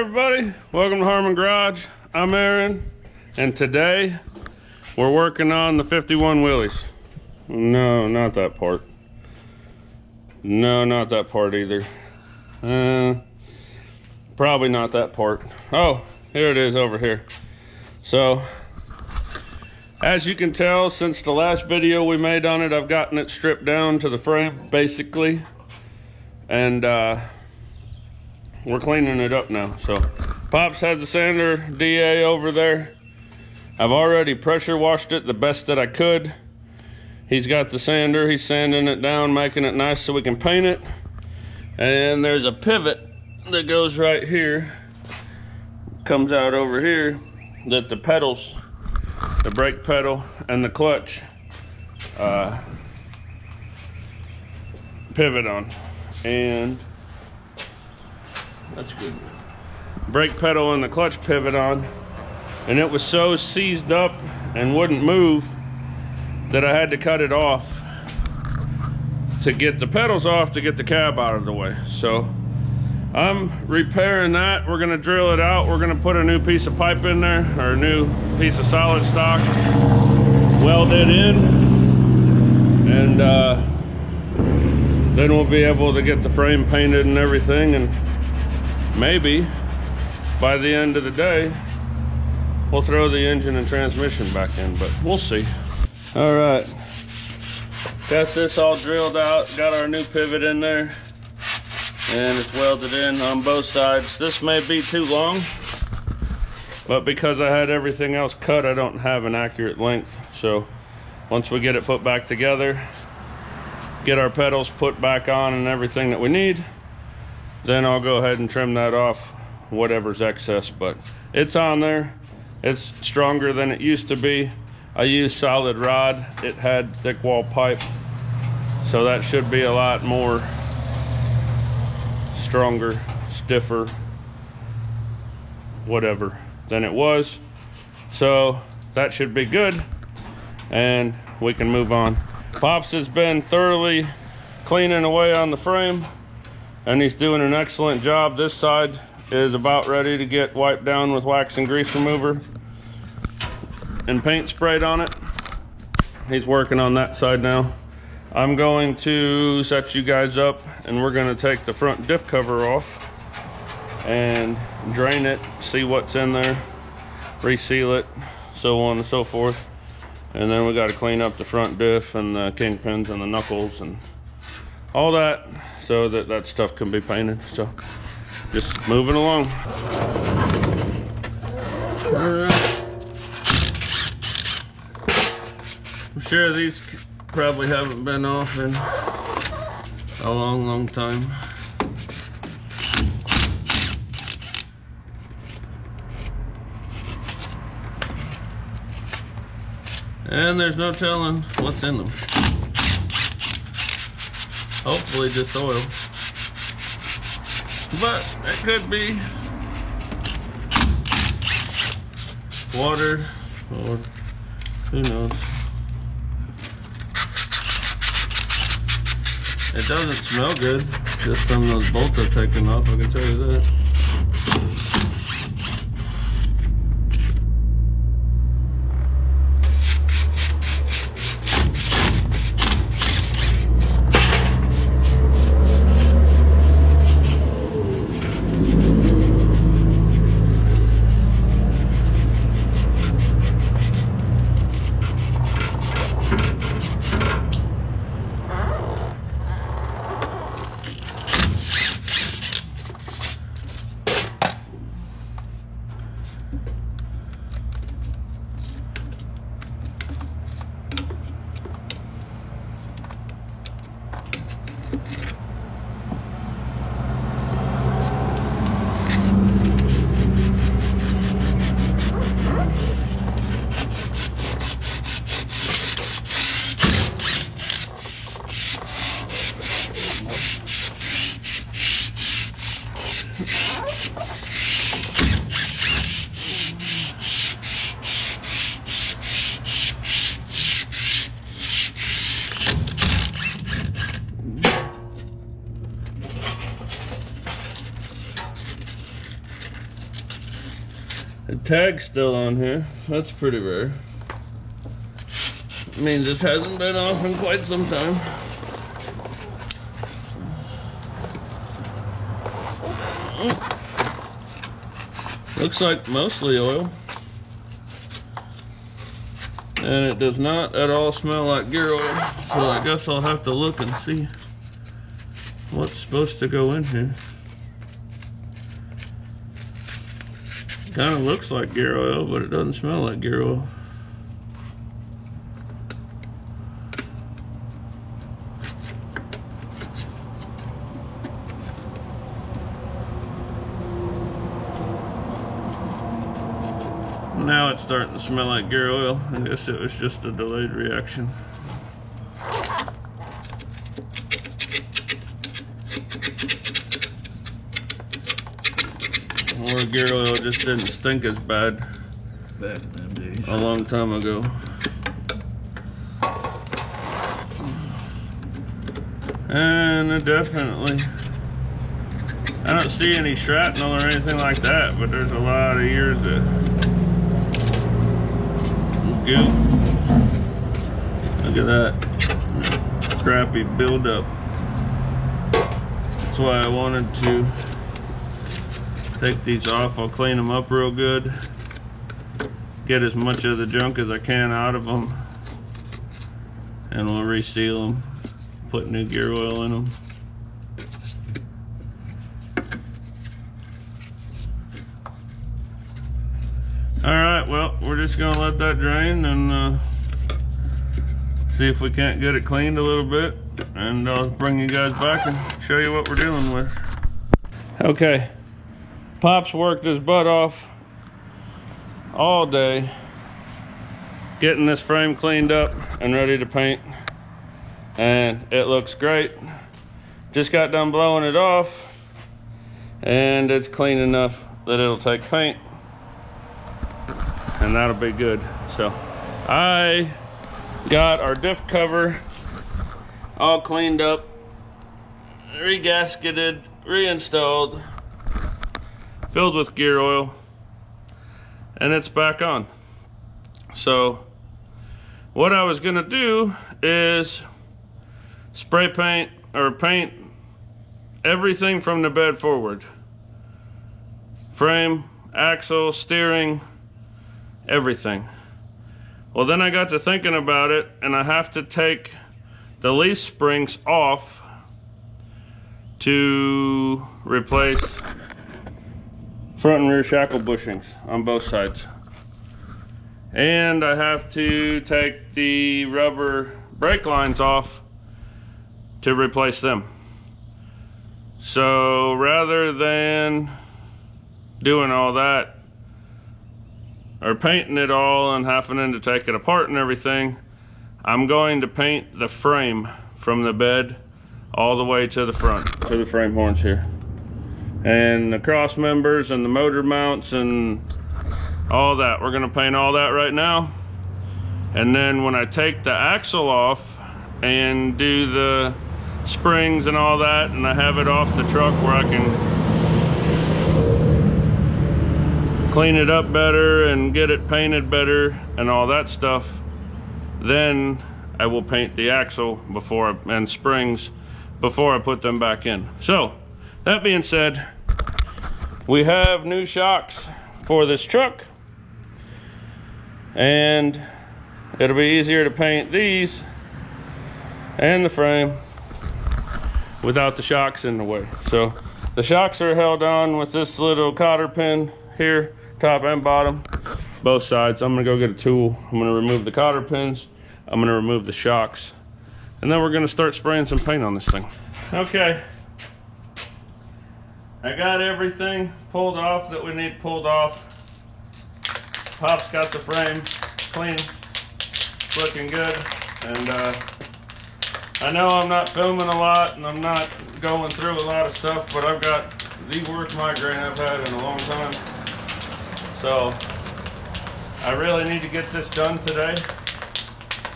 everybody, welcome to Harmon Garage. I'm Aaron, and today we're working on the 51 wheelies. No, not that part. No, not that part either. Probably not that part. Oh, here it is over here. So, as you can tell, since the last video we made on it, I've gotten it stripped down to the frame, basically. And we're cleaning it up now. So Pops has the sander DA over there. I've already pressure washed it the best that I could. He's got the sander, he's sanding it down, making it nice so we can paint it. And there's a pivot that goes right here, comes out over here, that the pedals, the brake pedal and the clutch pivot on. And that's good. Brake pedal and the clutch pivot on, and it was so seized up and wouldn't move that I had to cut it off to get the pedals off to get the cab out of the way. So I'm repairing that. We're gonna drill it out. We're gonna put a new piece of pipe in there, or a new piece of solid stock, weld it in, and then we'll be able to get the frame painted and everything, and maybe by the end of the day we'll throw the engine and transmission back in, but we'll see. All right, got this all drilled out, got our new pivot in there, and it's welded in on both sides. This may be too long, but because I had everything else cut, I don't have an accurate length. So once we get it put back together, get our pedals put back on and everything that we need, then I'll go ahead and trim that off, whatever's excess. But it's on there. It's stronger than it used to be. I used solid rod. It had thick wall pipe, so that should be a lot more stronger, stiffer, whatever, than it was. So that should be good, and we can move on. Pops has been thoroughly cleaning away on the frame, and he's doing an excellent job. This side is about ready to get wiped down with wax and grease remover and paint sprayed on it. He's working on that side now. I'm going to set you guys up, and we're going to take the front diff cover off and drain it, see what's in there, reseal it, so on and so forth. And then we got to clean up the front diff and the kingpins and the knuckles and all that, so that that stuff can be painted. So just moving along. All right. I'm sure these probably haven't been off in a long time. And there's no telling what's in them. Hopefully just oil, but it could be water, or who knows. It doesn't smell good, just from those bolts I've taken off, I can tell you that. The tag's still on here. That's pretty rare. It means this hasn't been off in quite some time. Looks like mostly oil. And it does not at all smell like gear oil. So I guess I'll have to look and see what's supposed to go in here. Kind of looks like gear oil, but it doesn't smell like gear oil. Now it's starting to smell like gear oil. I guess it was just a delayed reaction. Or gear oil just didn't stink as bad back in them days. A long time ago. And it definitely, I don't see any shrapnel or anything like that, but there's a lot of years of goop. Look at that crappy buildup. That's why I wanted to take these off. I'll clean them up real good, get as much of the junk as I can out of them, and we'll reseal them, put new gear oil in them. Alright, well, we're just gonna let that drain and see if we can't get it cleaned a little bit, and I'll bring you guys back and show you what we're dealing with. Okay, Pop's worked his butt off all day getting this frame cleaned up and ready to paint, and it looks great. Just got done blowing it off, and it's clean enough that it'll take paint, and that'll be good. So I got our diff cover all cleaned up, regasketed, reinstalled, filled with gear oil, and it's back on. So what I was gonna do is spray paint or paint everything from the bed forward. Frame, axle, steering, everything. Well, then I got to thinking about it, and I have to take the leaf springs off to replace front and rear shackle bushings on both sides. And I have to take the rubber brake lines off to replace them. So rather than doing all that, or painting it all and having to take it apart and everything, I'm going to paint the frame from the bed all the way to the front, to the frame horns here. And the cross members and the motor mounts and all that. We're gonna paint all that right now. And then when I take the axle off and do the springs and all that, and I have it off the truck where I can clean it up better and get it painted better and all that stuff, then I will paint the axle and springs before I put them back in. So that being said, we have new shocks for this truck, and it'll be easier to paint these and the frame without the shocks in the way. So the shocks are held on with this little cotter pin here, top and bottom, both sides. I'm gonna go get a tool. I'm gonna remove the cotter pins, I'm gonna remove the shocks, and then we're gonna start spraying some paint on this thing. Okay, I got everything pulled off that we need pulled off. Pop's got the frame clean, it's looking good, and I know I'm not filming a lot and I'm not going through a lot of stuff, but I've got the worst migraine I've had in a long time. So I really need to get this done today.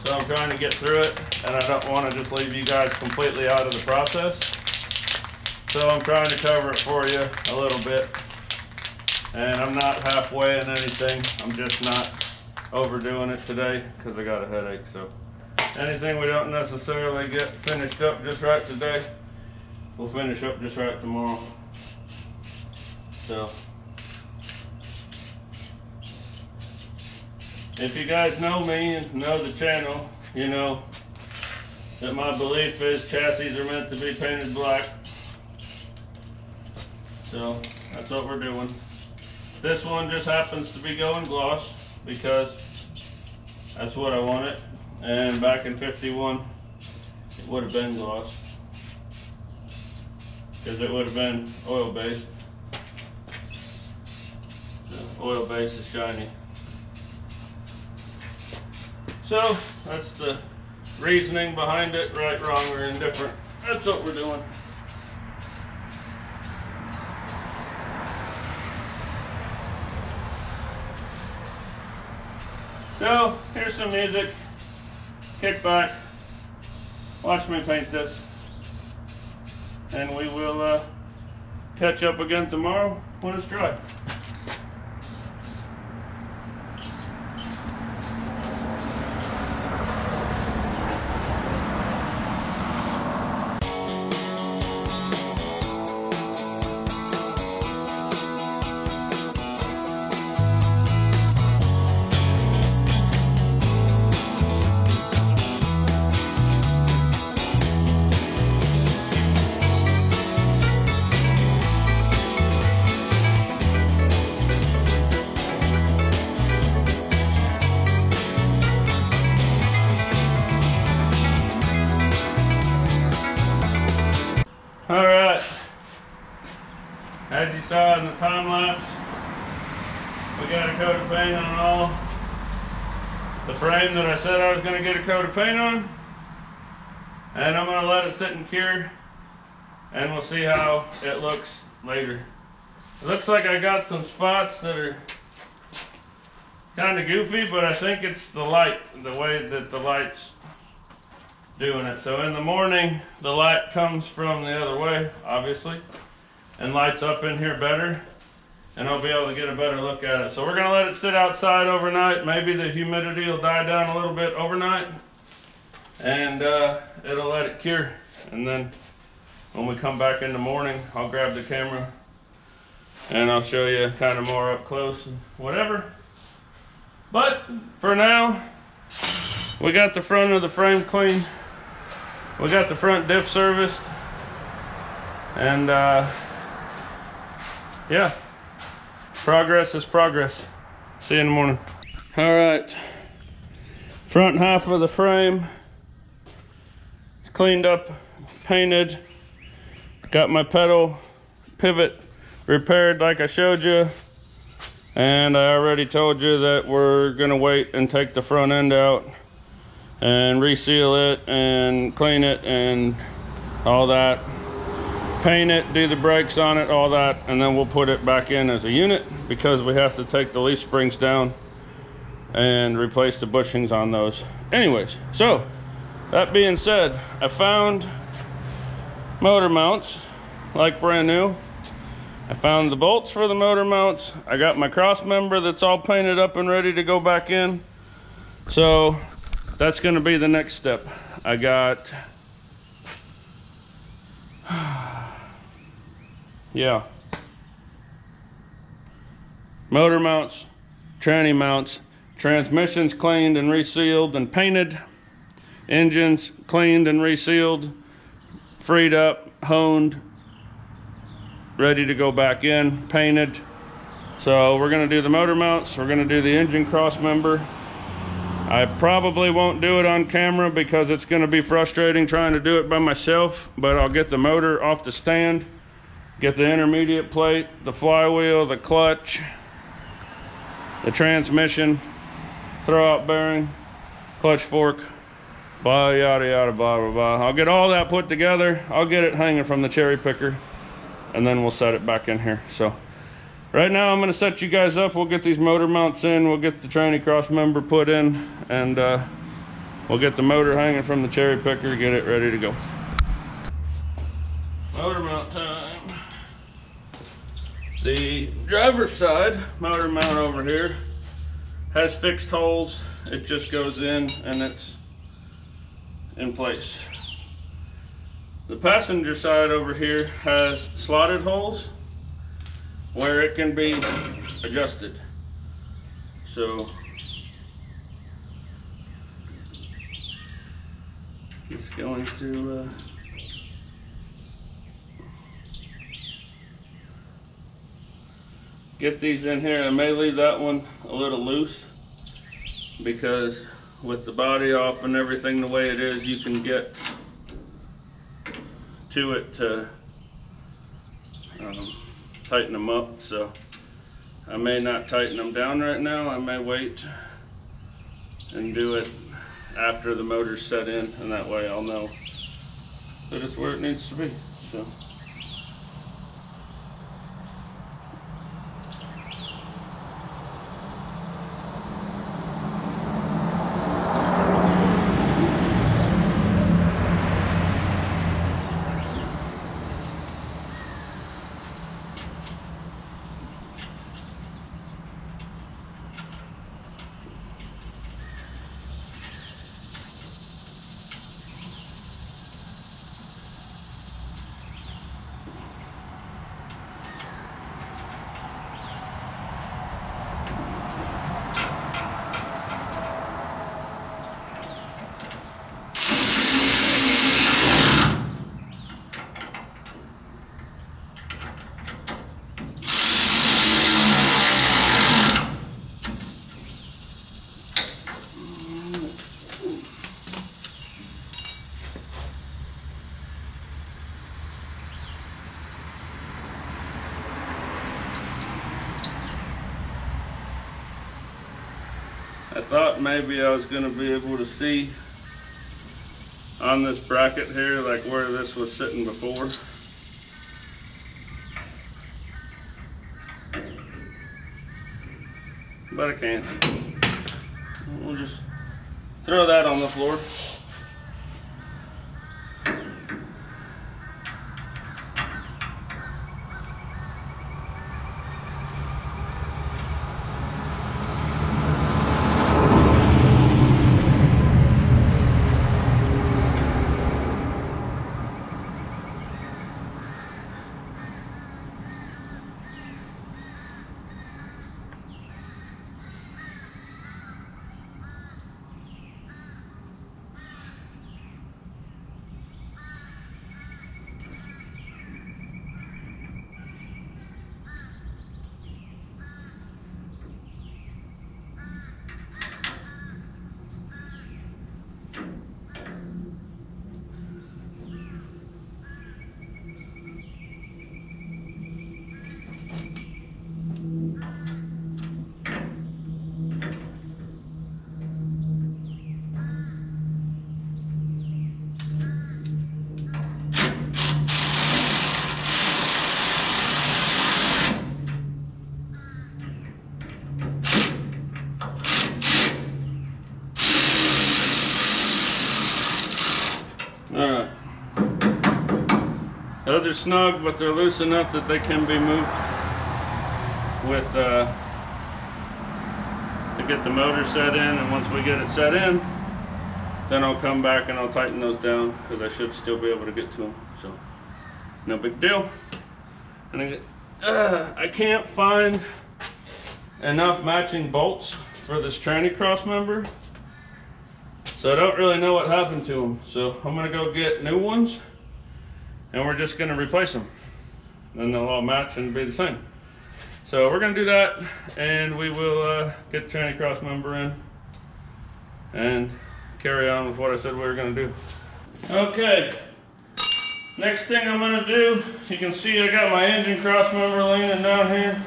So I'm trying to get through it, and I don't want to just leave you guys completely out of the process. So I'm trying to cover it for you a little bit. And I'm not halfway in anything. I'm just not overdoing it today because I got a headache. So anything we don't necessarily get finished up just right today, we'll finish up just right tomorrow. So if you guys know me and know the channel, you know that my belief is chassis are meant to be painted black. So that's what we're doing. This one just happens to be going gloss because that's what I wanted. And back in 51, it would have been gloss because it would have been oil based. The oil base is shiny. So that's the reasoning behind it. Right, wrong, or indifferent. That's what we're doing. So here's some music. Kick back, watch me paint this, and we will catch up again tomorrow when it's dry. Alright, as you saw in the time lapse, we got a coat of paint on all the frame that I said I was going to get a coat of paint on, and I'm going to let it sit and cure, and we'll see how it looks later. It looks like I got some spots that are kind of goofy, but I think it's the light, the way that the light's doing it. So in the morning, the light comes from the other way, obviously, and lights up in here better, and I'll be able to get a better look at it. So we're gonna let it sit outside overnight. Maybe the humidity will die down a little bit overnight, and it'll let it cure. And then when we come back in the morning, I'll grab the camera and I'll show you kind of more up close and whatever. But for now, we got the front of the frame clean. We got the front diff serviced, and yeah, progress is progress. See you in the morning. All right, front half of the frame is cleaned up, painted. Got my pedal pivot repaired like I showed you, and I already told you that we're gonna wait and take the front end out and reseal it and clean it and all that, paint it, do the brakes on it, all that, and then we'll put it back in as a unit because we have to take the leaf springs down and replace the bushings on those. Anyways, so that being said, I found motor mounts like brand new. I found the bolts for the motor mounts. I got my cross member that's all painted up and ready to go back in. So that's going to be the next step. I got, yeah, motor mounts, tranny mounts, transmissions cleaned and resealed and painted, engines cleaned and resealed, freed up, honed, ready to go back in, painted. So we're going to do the motor mounts, we're going to do the engine cross member. I probably won't do it on camera because it's going to be frustrating trying to do it by myself, but I'll get the motor off the stand, get the intermediate plate, the flywheel, the clutch, the transmission, throwout bearing, clutch fork, blah, yada, yada, blah, blah, blah. I'll get all that put together. I'll get it hanging from the cherry picker, and then we'll set it back in here. So right now I'm going to set you guys up. We'll get these motor mounts in, we'll get the tranny cross member put in, and we'll get the motor hanging from the cherry picker, get it ready to go. Motor mount time. The driver's side motor mount over here has fixed holes. It just goes in and it's in place. The passenger side over here has slotted holes where it can be adjusted. So it's going to get these in here. I may leave that one a little loose because with the body off and everything the way it is, you can get to it to tighten them up. So I may not tighten them down right now. I may wait and do it after the motor's set in, and that way I'll know that it's where it needs to be. So I thought maybe I was going to be able to see on this bracket here like where this was sitting before. But I can't. We'll just throw that on the floor. Alright. Those are snug, but they're loose enough that they can be moved with to get the motor set in, and once we get it set in, then I'll come back and I'll tighten those down because I should still be able to get to them. So no big deal. And I can't find enough matching bolts for this tranny cross member. So I don't really know what happened to them. So I'm gonna go get new ones and we're just gonna replace them. Then they'll all match and be the same. So we're gonna do that and we will get the tranny cross member in and carry on with what I said we were gonna do. Okay, next thing I'm gonna do, you can see I got my engine cross member leaning down here.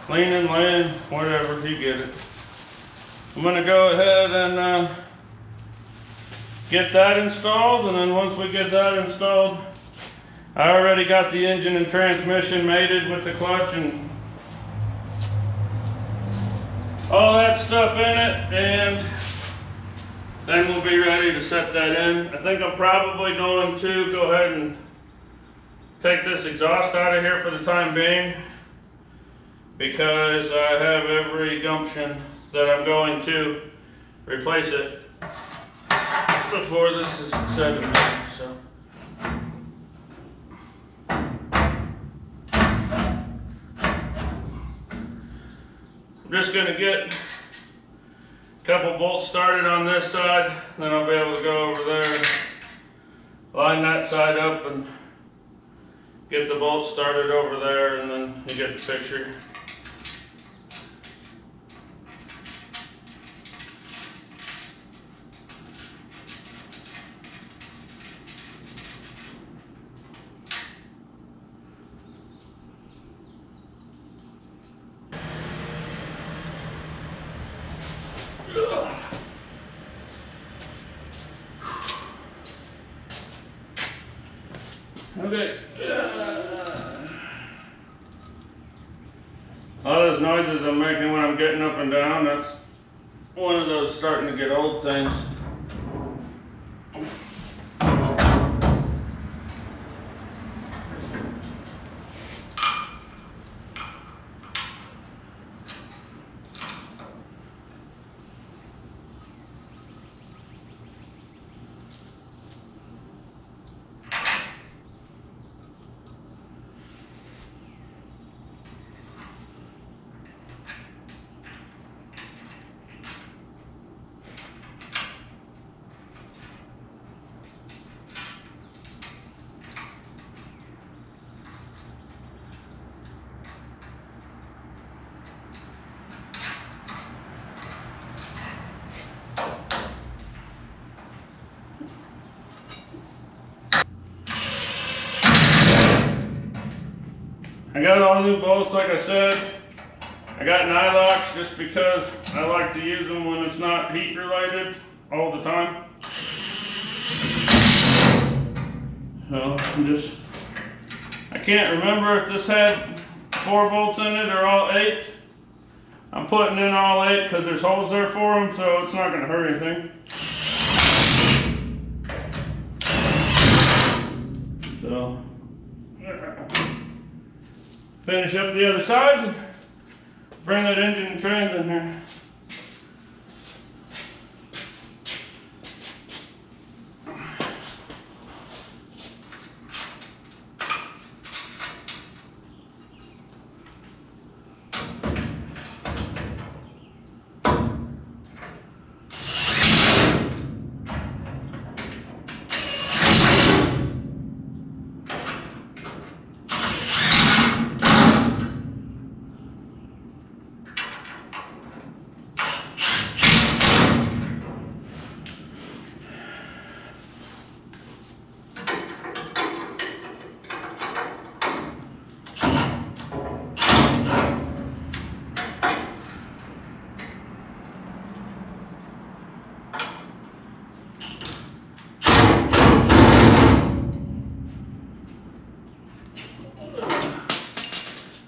Leaning, laying, whatever, you get it. I'm gonna go ahead and get that installed, and then once we get that installed, I already got the engine and transmission mated with the clutch and all that stuff in it, and then we'll be ready to set that in. I think I'm probably going to go ahead and take this exhaust out of here for the time being because I have every gumption that I'm going to replace it before this is said and done. So. I'm just going to get a couple bolts started on this side, then I'll be able to go over there, line that side up and get the bolts started over there, and then you get the picture. Okay. All those noises I'm making when I'm getting up and down, that's one of those starting to get old things. I got all new bolts, like I said. I got nylocks just because I like to use them when it's not heat related all the time. So I can't remember if this had 4 bolts in it or all 8. I'm putting in all 8 because there's holes there for them, so it's not going to hurt anything. So. Finish up the other side, bring that engine and trans in here.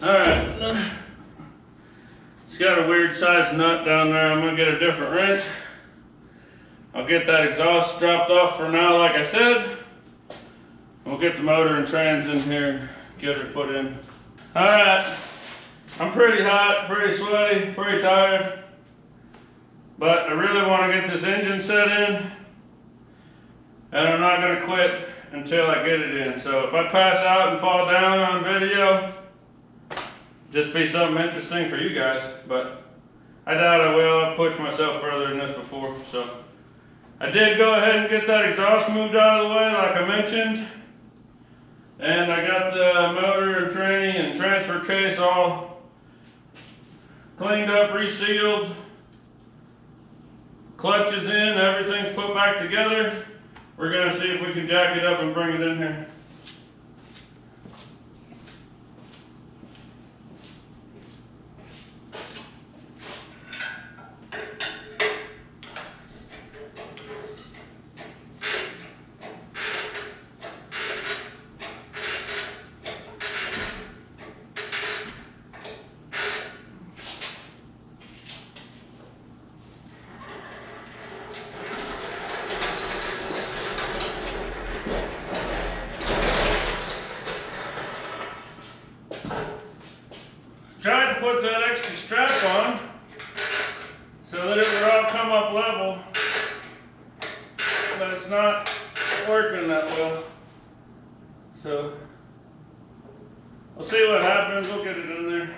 Alright, it's got a weird size nut down there. I'm going to get a different wrench. I'll get that exhaust dropped off for now, like I said. We'll get the motor and trans in here, get her put in. Alright, I'm pretty hot, pretty sweaty, pretty tired. But I really want to get this engine set in. And I'm not going to quit until I get it in. So if I pass out and fall down on video, just be something interesting for you guys, but I doubt I will. I've pushed myself further than this before. So I did go ahead and get that exhaust moved out of the way, like I mentioned. And I got the motor and tranny and transfer case all cleaned up, resealed. Clutch is in, everything's put back together. We're going to see if we can jack it up and bring it in here. to put that extra strap on so that it would all come up level, but it's not working that well. So we'll see what happens. We'll get it in there.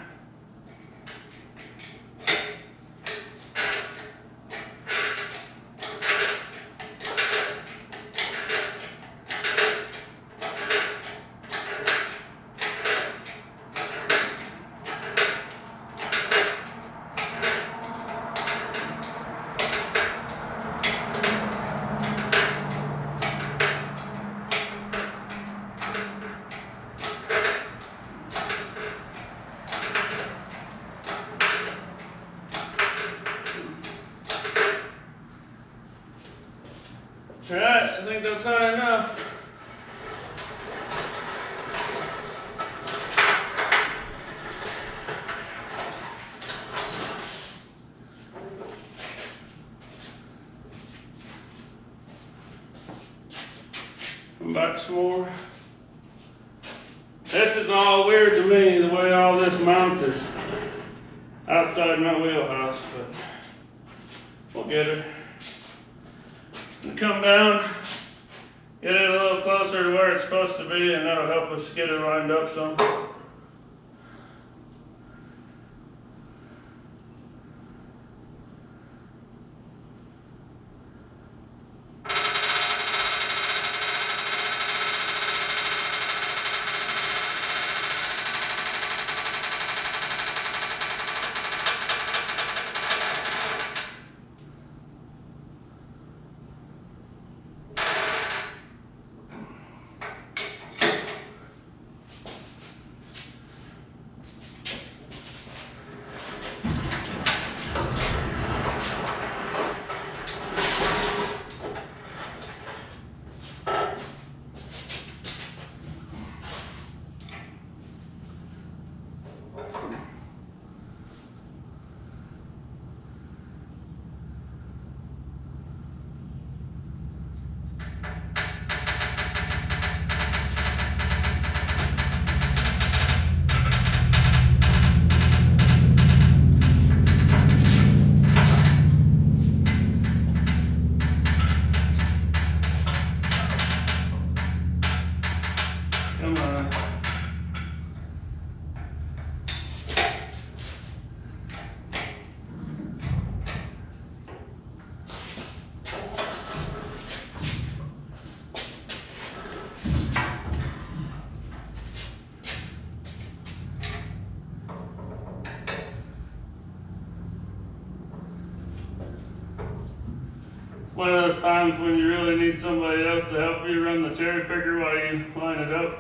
Alright, I think that's high enough. Come back some more. This is all weird to me, the way all this mounts is outside my wheelhouse, but we'll get it. And come down, get it a little closer to where it's supposed to be, and that'll help us get it lined up some. Come on. One of those times when you really need somebody else to help you run the cherry picker while you line it up.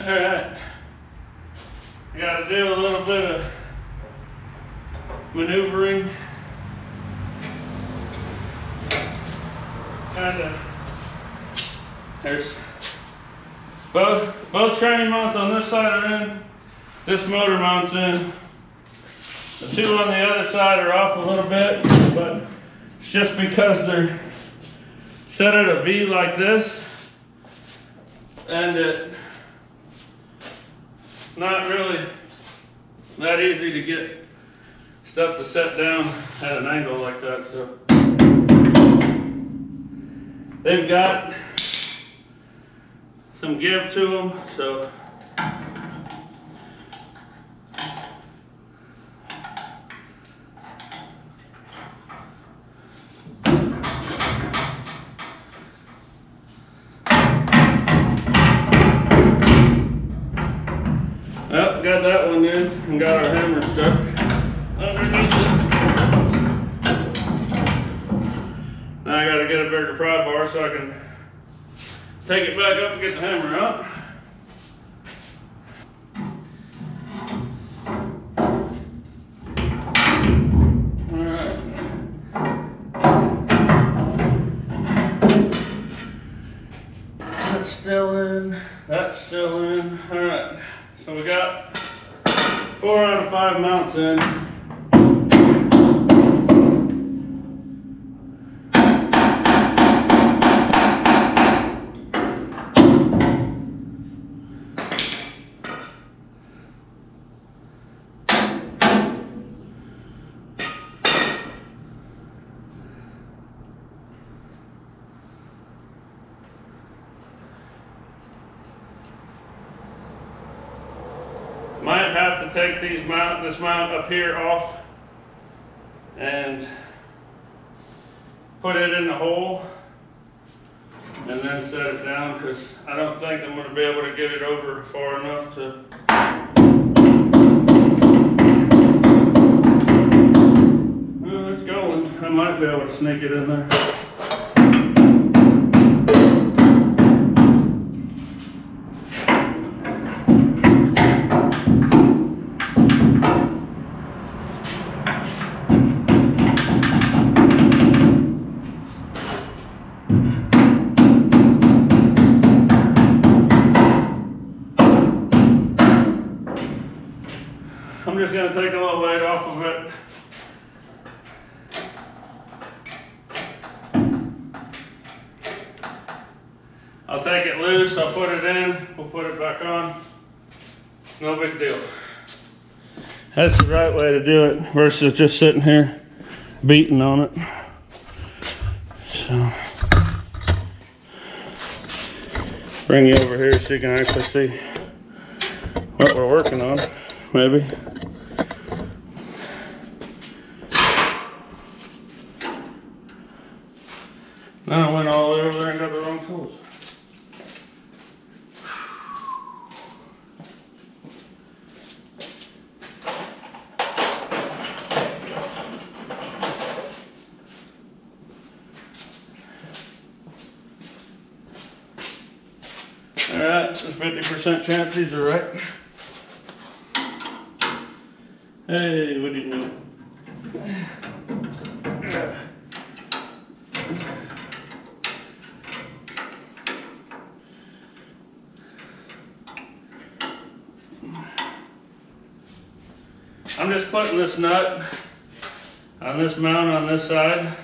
Alright. I gotta do a little bit of maneuvering. There's both training mounts on this side are in. This motor mount's in. The two on the other side are off a little bit, but it's just because they're set at a V like this, and it's not really that easy to get stuff to set down at an angle like that. So they've got some give to them, so well, got that one in and got our hammer stuck underneath it. Now I gotta get a bigger pry bar so I can take it back up and get the hammer out. Alright. That's still in. That's still in. Alright. So we got 4 out of 5 mounts in. Might have to take this mount up here off and put it in the hole and then set it down, because I don't think I'm going to be able to get it over far enough to. Well, it's going. I might be able to sneak it in there. I'm just going to take a little weight off of it. I'll take it loose, I'll put it in, we'll put it back on. No big deal. That's the right way to do it versus just sitting here beating on it. So, bring you over here so you can actually see what we're working on, maybe. Now I went all the way over there and got the wrong tools. Alright, there's 50% chance these are right. Hey, what do you know? I'm just putting this nut on this mount on this side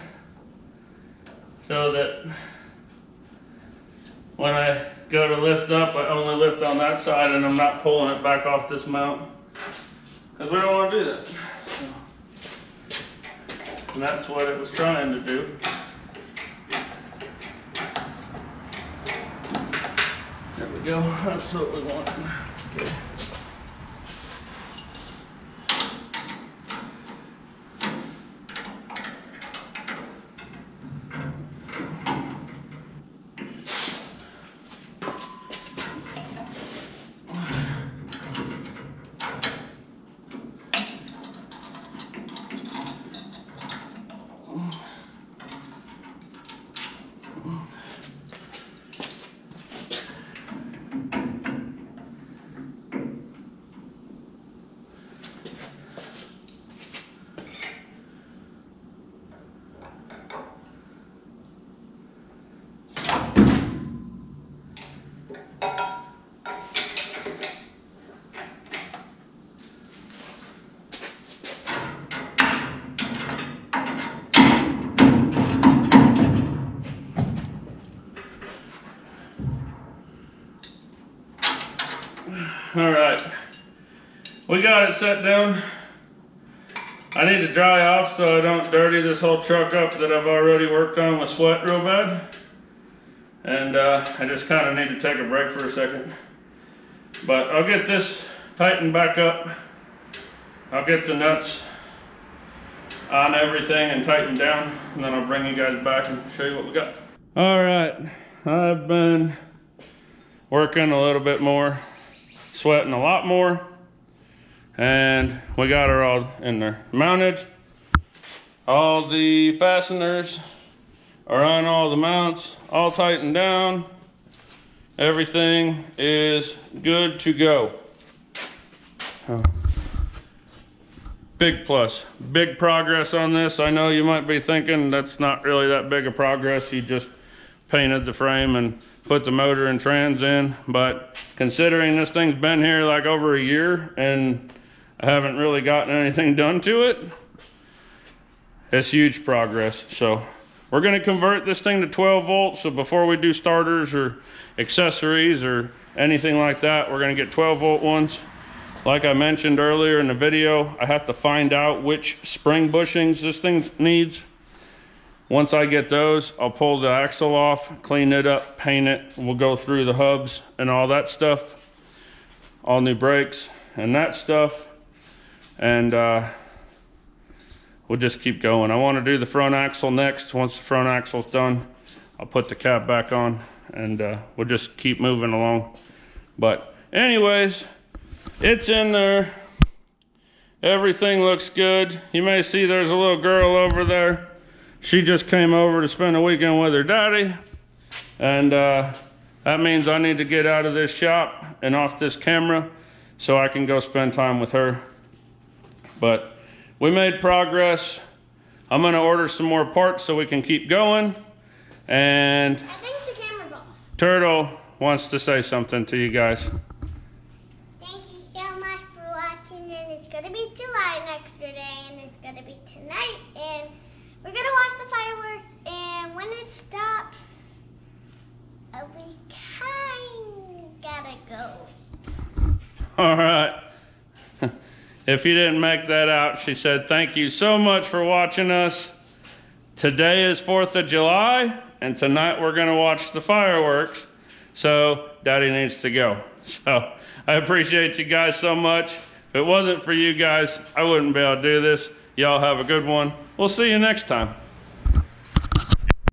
so that when I go to lift up, I only lift on that side and I'm not pulling it back off this mount, because we don't want to do that. So, and that's what it was trying to do. There we go, that's what we want. Okay. All right, we got it set down. I need to dry off so I don't dirty this whole truck up that I've already worked on with sweat real bad. And I just kind of need to take a break for a second. But I'll get this tightened back up. I'll get the nuts on everything and tightened down, and then I'll bring you guys back and show you what we got. All right, I've been working a little bit more, sweating a lot more, and we got her all in there. Mounted. All the fasteners are on all the mounts, all tightened down. Everything is good to go. Big plus, big progress on this. I know you might be thinking that's not really that big of progress. You just painted the frame and put the motor and trans in. But considering this thing's been here like over a year and I haven't really gotten anything done to it, it's huge progress. So we're gonna convert this thing to 12 volts. So before we do starters or accessories or anything like that, we're gonna get 12 volt ones. Like I mentioned earlier in the video, I have to find out which spring bushings this thing needs. Once I get those, I'll pull the axle off, clean it up, paint it. We'll go through the hubs and all that stuff. All new brakes and that stuff. And we'll just keep going. I want to do the front axle next. Once the front axle's done, I'll put the cap back on and we'll just keep moving along. But anyways, it's in there. Everything looks good. You may see there's a little girl over there. She just came over to spend a weekend with her daddy. And that means I need to get out of this shop and off this camera so I can go spend time with her. But we made progress. I'm gonna order some more parts so we can keep going. And I think the camera's off. Turtle wants to say something to you guys. It's gonna be July next day, and it's gonna be tonight, and we're gonna watch the fireworks, and when it stops, we gotta go. All right. If you didn't make that out, she said, thank you so much for watching us. Today is 4th of July, and tonight we're gonna watch the fireworks, so Daddy needs to go. So I appreciate you guys so much. If it wasn't for you guys, I wouldn't be able to do this. Y'all have a good one. We'll see you next time.